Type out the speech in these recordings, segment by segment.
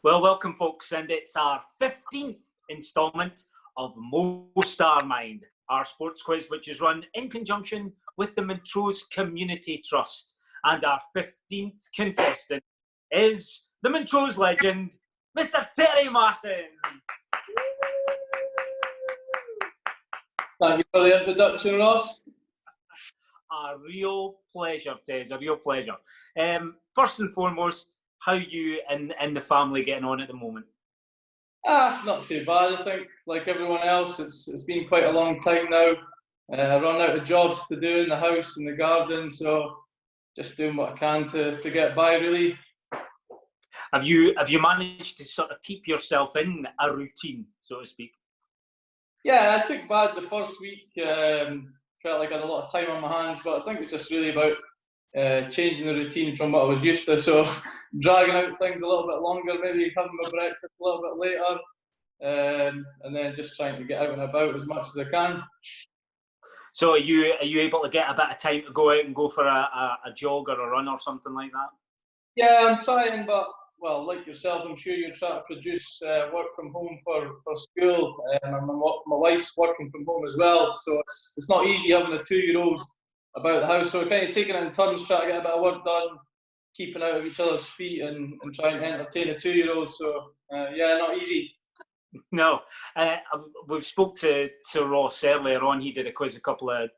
Well, welcome, folks, and it's our 15th instalment of Most Our Mind, our sports quiz, which is run in conjunction with the Montrose Community Trust. And our 15th contestant is the Montrose legend, Mr. Terry Masson. Thank you for the introduction, Ross. A real pleasure, Tez, a real pleasure. First and foremost, how you and the family getting on at the moment? Not too bad, I think. Like everyone else, it's been quite a long time now. I run out of jobs to do in the house and the garden, so just doing what I can to get by, really. Have you managed to sort of keep yourself in a routine, so to speak? Yeah, I took bad the first week. Felt like I had a lot of time on my hands, but I think it's just really about changing the routine from what I was used to. So dragging out things a little bit longer, maybe having my breakfast a little bit later, and then just trying to get out and about as much as I can. So are you able to get a bit of time to go out and go for a jog or a run or something like that? Yeah, I'm trying, but well, like yourself, I'm sure you're trying to produce work from home for school, and my wife's working from home as well, so it's not easy having a 2-year-old about the house. So we're kind of taking it in turns, trying to get a bit of work done, keeping out of each other's feet, and trying to entertain a 2-year-old. So yeah, not easy. No, we've spoke to Ross earlier on. He did a quiz a couple of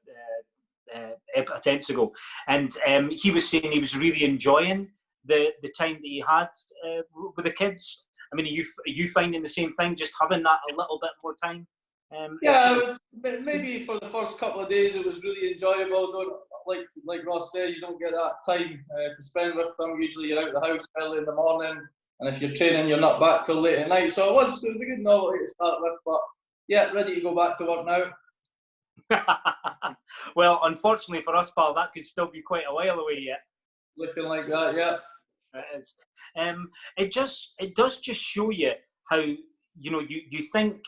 attempts ago, and he was saying he was really enjoying the time that he had with the kids. I mean, are you finding the same thing, just having that a little bit more time? Yeah, maybe for the first couple of days it was really enjoyable. Like Ross says, you don't get that time to spend with them. Usually you're out of the house early in the morning, and if you're training, you're not back till late at night. So it was a good novelty to start with, but yeah, ready to go back to work now. Well, unfortunately for us, pal, that could still be quite a while away yet. Looking like that, yeah. It is. It does just show you how, you think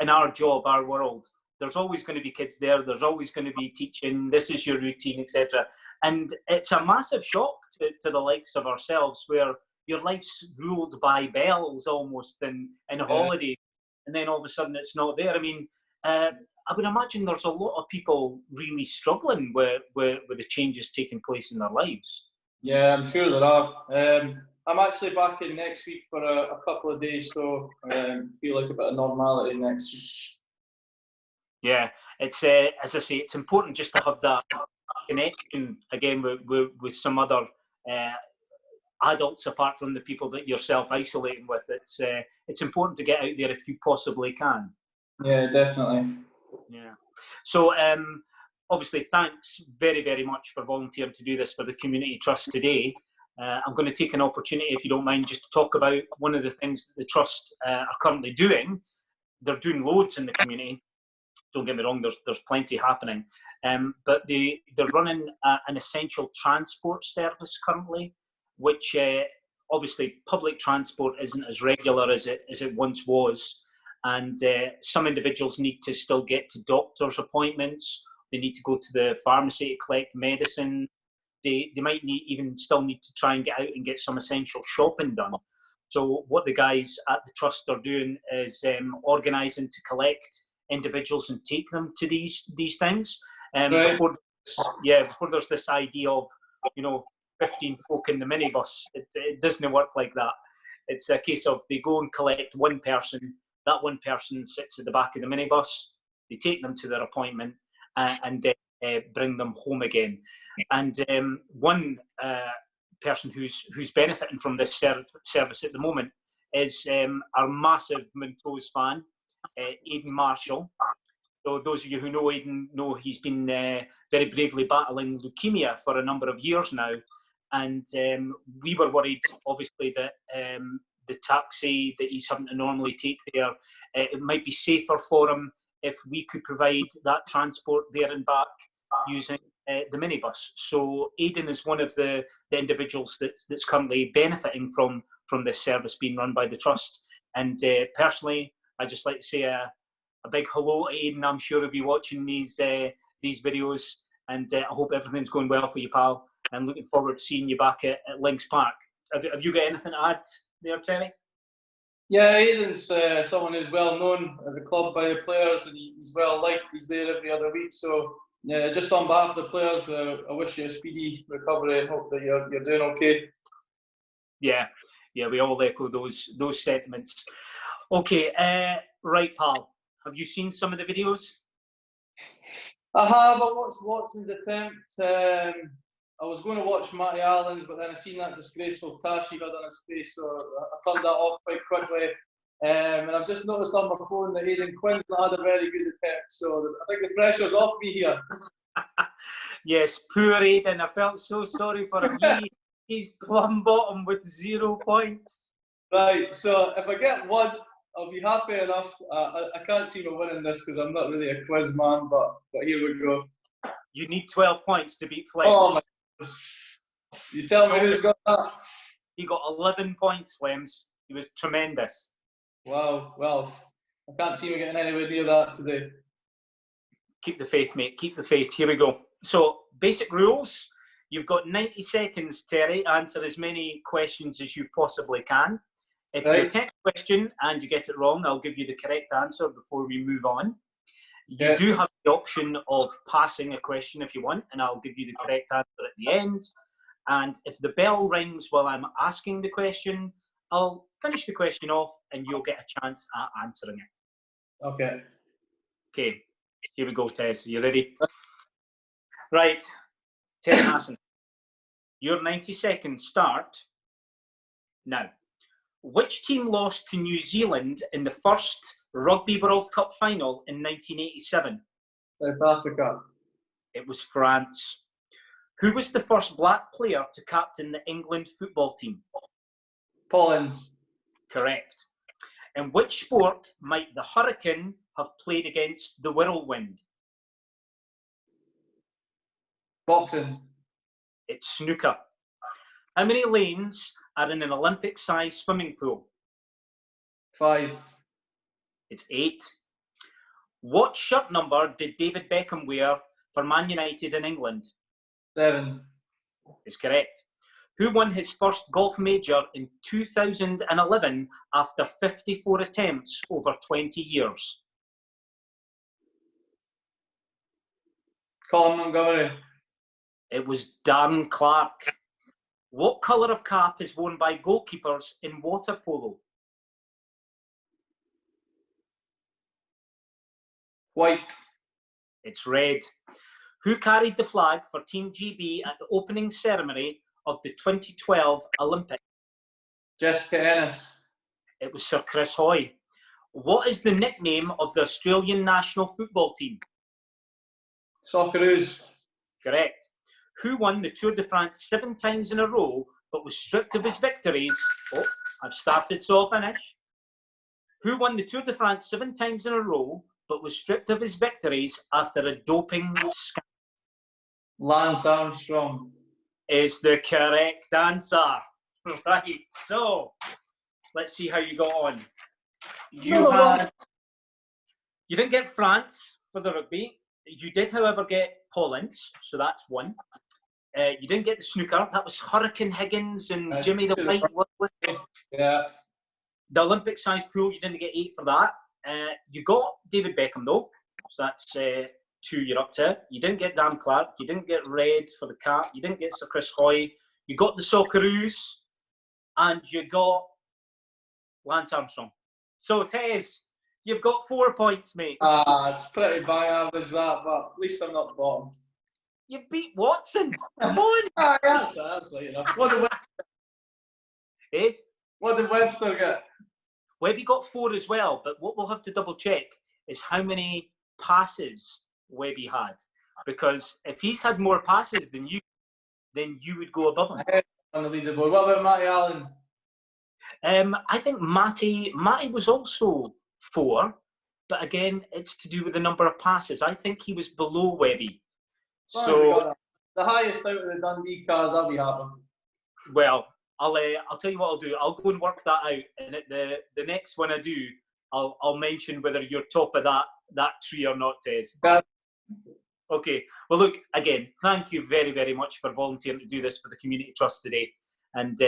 in our job, our world, there's always going to be kids there. There's always going to be teaching. This is your routine, etc. And it's a massive shock to the likes of ourselves, where your life's ruled by bells almost in holidays, and then all of a sudden it's not there. I mean, I would imagine there's a lot of people really struggling with the changes taking place in their lives. Yeah, I'm sure there are. I'm actually back in next week for a couple of days, so feel like a bit of normality next week. Yeah, it's as I say, it's important just to have that connection again with some other adults apart from the people that you're self-isolating with. It's important to get out there if you possibly can. Yeah, definitely. Yeah. So obviously, thanks very, very much for volunteering to do this for the Community Trust today. I'm going to take an opportunity, if you don't mind, just to talk about one of the things that the Trust are currently doing. They're doing loads in the community. Don't get me wrong, there's plenty happening. But they're running an essential transport service currently, which obviously public transport isn't as regular as it once was. And some individuals need to still get to doctor's appointments. They need to go to the pharmacy to collect medicine. They might still need to try and get out and get some essential shopping done. So what the guys at the Trust are doing is organising to collect individuals and take them to these things. Right. Before there's this idea of 15 folk in the minibus. It doesn't work like that. It's a case of they go and collect one person. That one person sits at the back of the minibus. They take them to their appointment and then bring them home again. And one person who's benefiting from this service at the moment is our massive Montrose fan, Aidan Marshall. So those of you who know Aidan know he's been very bravely battling leukemia for a number of years now. And we were worried, obviously, that the taxi that he's having to normally take there, it might be safer for him if we could provide that transport there and back using the minibus. So Aidan is one of the individuals that's currently benefiting from this service being run by the Trust. And personally, I'd just like to say a big hello to Aidan. I'm sure he'll be watching these videos, and I hope everything's going well for you, pal. And looking forward to seeing you back at Links Park. Have you got anything to add there, Terry? Yeah, Aidan's someone who's well known at the club by the players, and he's well liked. He's there every other week. So, yeah, just on behalf of the players, I wish you a speedy recovery and hope that you're doing okay. Yeah, we all echo those sentiments. Okay, right, pal. Have you seen some of the videos? I have. I watched Watson's attempt. I was going to watch Matty Allen's, but then I seen that disgraceful tash he had on his face, so I turned that off quite quickly. And I've just noticed on my phone that Aidan Quinn's not had a very good attempt, so I think the pressure's off me here. Yes, poor Aidan. I felt so sorry for him. He's plumb bottom with 0 points. Right, so if I get one, I'll be happy enough. I can't see me winning this because I'm not really a quiz man, but here we go. You need 12 points to beat Flems. Oh my God. You tell me who's got that? He got 11 points, Flems. He was tremendous. Wow, well, I can't see me getting anywhere near that today. Keep the faith, mate. Keep the faith. Here we go. So, basic rules. You've got 90 seconds, Terry, answer as many questions as you possibly can. If you attempt a question and you get it wrong, I'll give you the correct answer before we move on. You do have the option of passing a question if you want, and I'll give you the correct answer at the end. And if the bell rings while I'm asking the question, I'll finish the question off and you'll get a chance at answering it. Okay. Okay, here we go, Tess. Are you ready? Right, Terry Masson, your 90 seconds start now. Which team lost to New Zealand in the first Rugby World Cup final in 1987? South Africa. It was France. Who was the first black player to captain the England football team? Pollins. Correct. In which sport might the Hurricane have played against the Whirlwind? Boxing. It's snooker. How many lanes are in an Olympic-sized swimming pool? 5. It's 8. What shirt number did David Beckham wear for Man United in England? 7. Is correct. Who won his first golf major in 2011 after 54 attempts over 20 years? Colin Montgomery. It was Darren Clark. What colour of cap is worn by goalkeepers in water polo? White. It's red. Who carried the flag for Team GB at the opening ceremony of the 2012 Olympics? Jessica Ennis. It was Sir Chris Hoy. What is the nickname of the Australian national football team? Socceroos. Correct. Who won the Tour de France 7 times in a row but was stripped of his victories? Oh, I've started, so I'll finish. Who won the Tour de France 7 times in a row but was stripped of his victories after a doping scandal? Lance Armstrong. Is the correct answer. Right, so let's see how you got on. You didn't get France for the rugby. You did, however, get Pollins, so that's 1. You didn't get the snooker. That was Hurricane Higgins and Jimmy the White. Yeah. The Olympic-sized pool, you didn't get 8 for that. You got David Beckham, though, so that's 2 you're up to. You didn't get Dan Clark. You didn't get red for the cap. You didn't get Sir Chris Hoy. You got the Socceroos, and you got Lance Armstrong. So, Tez, you've got 4 points, mate. It's pretty bang average that, but at least I'm not bottom. You beat Watson. Come on. That's you know. What did Webster get? Webby got 4 as well, but what we'll have to double check is how many passes Webby had. Because if he's had more passes than you, then you would go above him. On the leaderboard. What about Matty Allen? I think Matty was also 4, but again, it's to do with the number of passes. I think he was below Webby. So the highest out of the Dundee cars, I'll be happy. Well, I'll tell you what I'll do. I'll go and work that out, and at the next one I do, I'll mention whether you're top of that tree or not, Tez. Okay. Well, look, again, thank you very, very much for volunteering to do this for the Community Trust today. And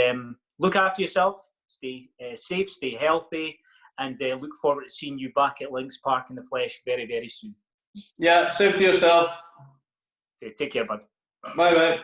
look after yourself. Stay safe, stay healthy, and look forward to seeing you back at Links Park in the flesh very, very soon. Yeah, same to yourself. Okay, take care, bud. Bye bye.